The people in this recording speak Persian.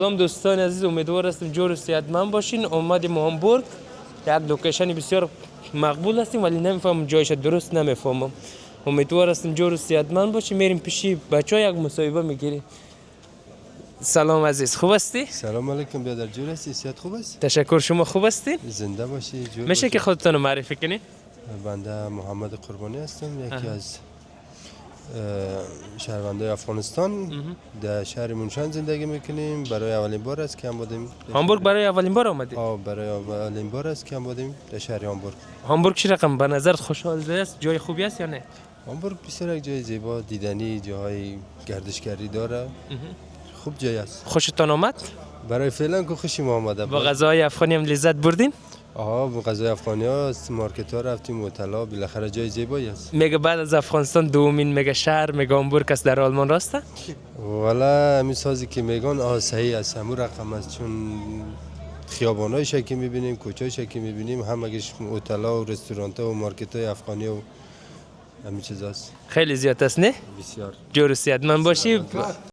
سلام دوستان عزیز، امیدوار هستیم جور و صحتمند باشین. اومدیم هامبورگ، یک لوکیشن بسیار مقبول هستیم ولی نمیفهمم جایش درست نمیفهمم. امیدوار هستیم جور و صحتمند باشین. میریم پیشی بچه‌ها یک مصاحبه میگیریم. سلام عزیز، خوب هستی؟ سلام علیکم برادر، جور هستی؟ صحت خوب است؟ تشکر، شما خوب هستین؟ زنده باشی، جور میشه که خودتون رو معرفی کنین؟ بنده محمد قربانی هستم، یکی از شهروندای افغانستان. در شهر مونشان زندگی میکنیم. برای اولین بار است که آمدیم هامبورگ. برای اولین بار آمدید؟ برای اولین بار است که آمدیم در شهر هامبورگ. هامبورگ چه رقم به نظر خوشحال است؟ جای خوبی است یا نه؟ هامبورگ بسیار یک جای زیبا دیدنی، جاهای گردشگری داره. خوب جای است. خوشتون آمد؟ برای فعلا که خوشی ما آمده. با غذاهای افغانی هم لذت بردین؟ با غذای افغانی ها مارکت ها رفتیم، هتل، بالاخره جای زیبایی است. میگه بعد از افغانستان دومین میگه شهر میگه هامبورگ است در آلمان، راسته؟ والا همین سازی که میگن صحیح است، همون رقم است، چون خیابانایش که میبینیم، کوچه‌ایش که میبینیم، همگیش هتل‌ها و رستوران‌ها و مارکت‌های افغانی و همین چیزاست. خیلی زیاد است نه؟ بسیار جور و صحتمند باشی.